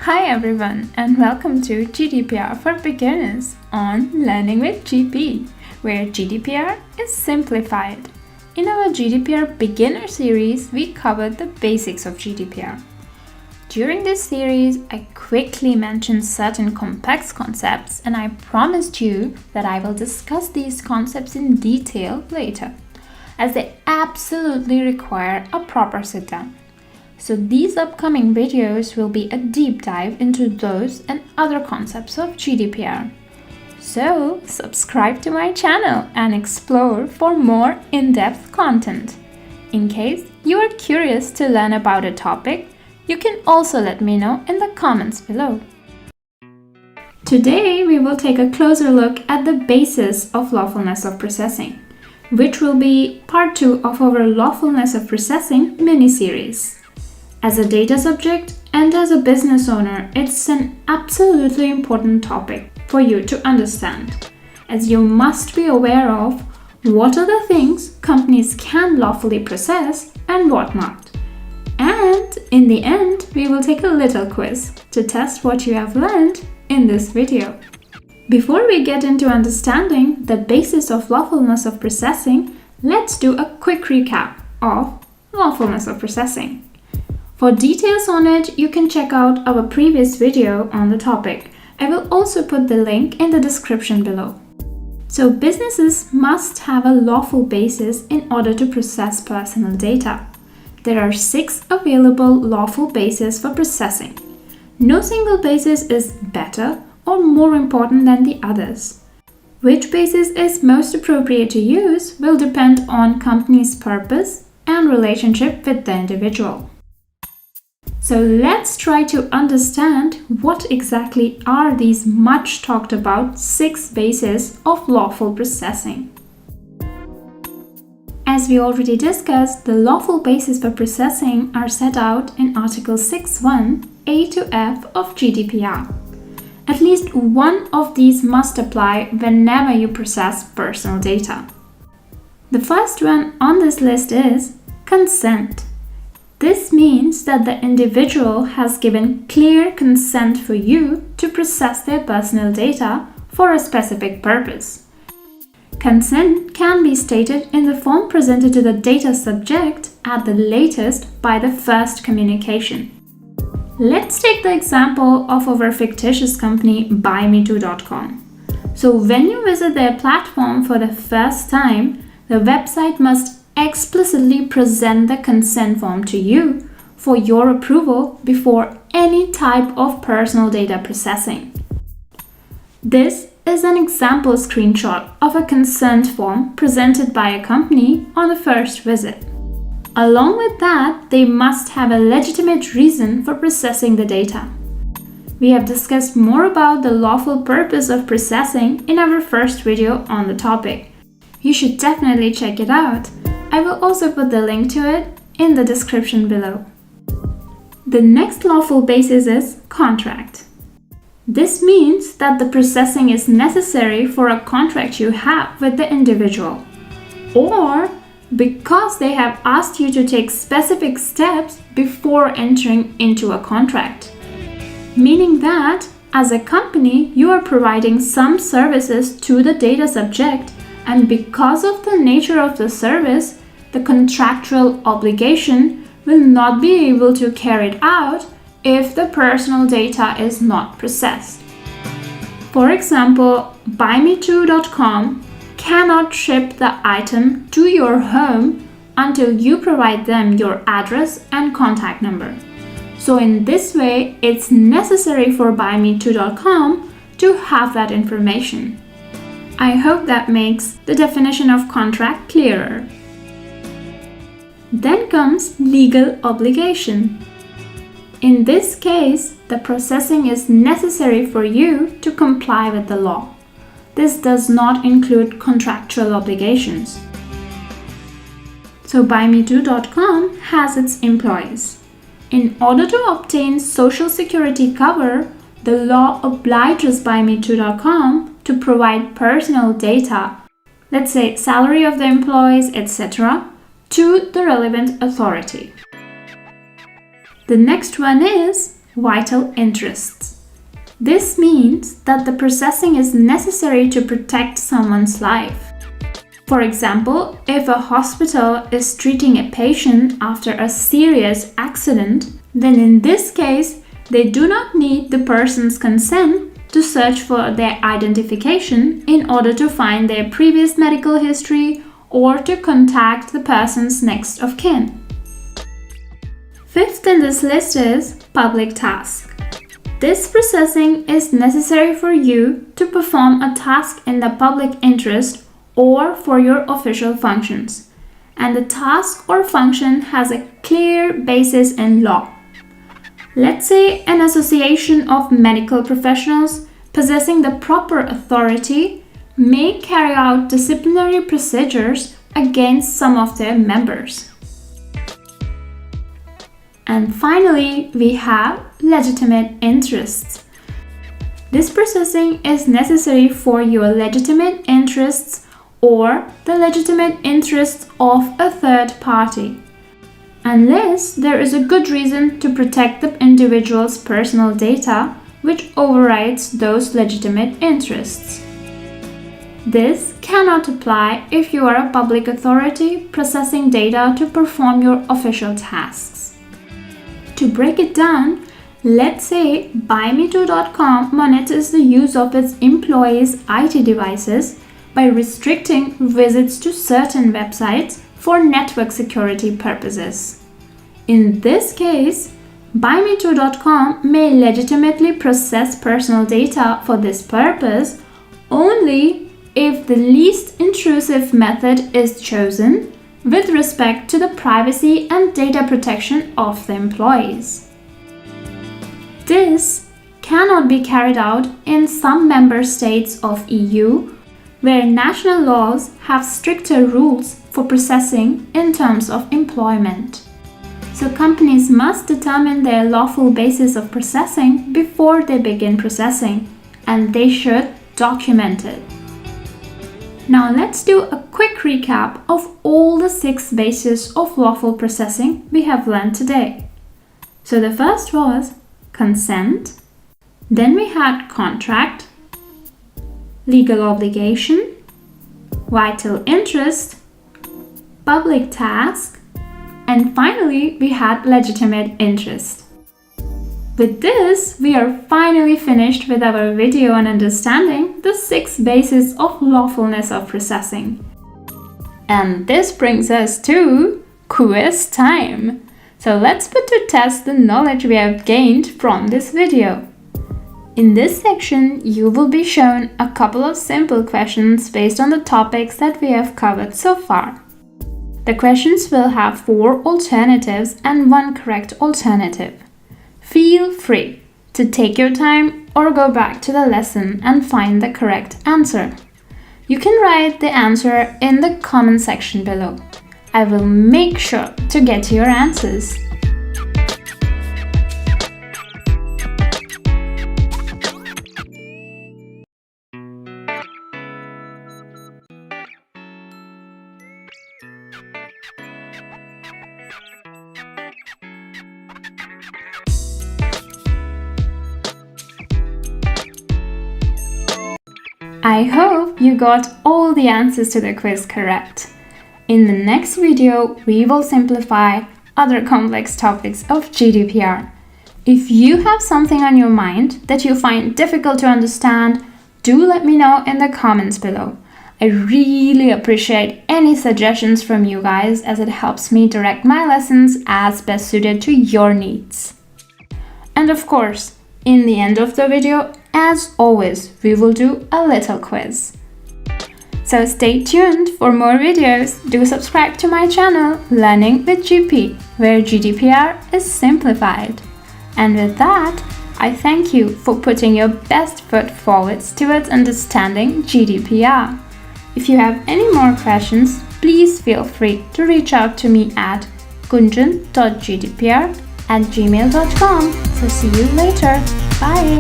Hi everyone and welcome to GDPR for Beginners on Learning with GP, where GDPR is simplified. In our GDPR Beginner series, we covered the basics of GDPR. During this series, I quickly mentioned certain complex concepts and I promised you that I will discuss these concepts in detail later, as they absolutely require a proper sit-down. So these upcoming videos will be a deep dive into those and other concepts of GDPR. So subscribe to my channel and explore for more in-depth content. In case you are curious to learn about a topic, you can also let me know in the comments below. Today we will take a closer look at the basis of lawfulness of processing, which will be part 2 of our Lawfulness of Processing mini-series. As a data subject and as a business owner, it's an absolutely important topic for you to understand, as you must be aware of what are the things companies can lawfully process and what not. And in the end, we will take a little quiz to test what you have learned in this video. Before we get into understanding the basis of lawfulness of processing, let's do a quick recap of lawfulness of processing. For details on it, you can check out our previous video on the topic. I will also put the link in the description below. So businesses must have a lawful basis in order to process personal data. There are 6 available lawful bases for processing. No single basis is better or more important than the others. Which basis is most appropriate to use will depend on company's purpose and relationship with the individual. So let's try to understand what exactly are these much talked about 6 bases of lawful processing. As we already discussed, the lawful bases for processing are set out in Article 6(1) A to F of GDPR. At least one of these must apply whenever you process personal data. The first one on this list is consent. This means that the individual has given clear consent for you to process their personal data for a specific purpose. Consent can be stated in the form presented to the data subject at the latest by the first communication. Let's take the example of our fictitious company buyme2.com. So when you visit their platform for the first time, the website must explicitly present the consent form to you for your approval before any type of personal data processing. This is an example screenshot of a consent form presented by a company on the first visit. Along with that, they must have a legitimate reason for processing the data. We have discussed more about the lawful purpose of processing in our first video on the topic. You should definitely check it out. I will also put the link to it in the description below. The next lawful basis is contract. This means that the processing is necessary for a contract you have with the individual, or because they have asked you to take specific steps before entering into a contract. Meaning that, as a company, you are providing some services to the data subject, and because of the nature of the service, the contractual obligation will not be able to carry it out if the personal data is not processed. For example, buyme2.com cannot ship the item to your home until you provide them your address and contact number. So in this way, it's necessary for buyme2.com to have that information. I hope that makes the definition of contract clearer. Then comes legal obligation. In this case, the processing is necessary for you to comply with the law. This does not include contractual obligations. So buyme2.com has its employees. In order to obtain Social Security cover, the law obliges buyme2.com to provide personal data, let's say salary of the employees, etc., to the relevant authority. The next one is vital interests. This means that the processing is necessary to protect someone's life. For example, if a hospital is treating a patient after a serious accident, then in this case, they do not need the person's consent to search for their identification in order to find their previous medical history or to contact the person's next of kin. Fifth in this list is public task. This processing is necessary for you to perform a task in the public interest or for your official functions, and the task or function has a clear basis in law. Let's say an association of medical professionals possessing the proper authority may carry out disciplinary procedures against some of their members. And finally, we have legitimate interests. This processing is necessary for your legitimate interests or the legitimate interests of a third party, unless there is a good reason to protect the individual's personal data which overrides those legitimate interests. This cannot apply if you are a public authority processing data to perform your official tasks. To break it down, let's say buymetoo.com monitors the use of its employees' IT devices by restricting visits to certain websites for network security purposes. In this case, buymetoo.com may legitimately process personal data for this purpose only if the least intrusive method is chosen with respect to the privacy and data protection of the employees. This cannot be carried out in some member states of EU where national laws have stricter rules for processing in terms of employment. So companies must determine their lawful basis of processing before they begin processing, and they should document it. Now let's do a quick recap of all the 6 bases of lawful processing we have learned today. So the first was consent, then we had contract, legal obligation, vital interest, public task, and finally we had legitimate interest. With this, we are finally finished with our video on understanding the 6 bases of lawfulness of processing. And this brings us to quiz time. So let's put to test the knowledge we have gained from this video. In this section, you will be shown a couple of simple questions based on the topics that we have covered so far. The questions will have 4 alternatives and 1 correct alternative. Feel free to take your time or go back to the lesson and find the correct answer. You can write the answer in the comment section below. I will make sure to get to your answers. I hope you got all the answers to the quiz correct. In the next video, we will simplify other complex topics of GDPR. If you have something on your mind that you find difficult to understand, do let me know in the comments below. I really appreciate any suggestions from you guys as it helps me direct my lessons as best suited to your needs. And of course, in the end of the video, as always, we will do a little quiz. So stay tuned for more videos. Do subscribe to my channel, Learning with GP, where GDPR is simplified. And with that, I thank you for putting your best foot forward towards understanding GDPR. If you have any more questions, please feel free to reach out to me at gunjan.gdpr@gmail.com. So see you later. Bye!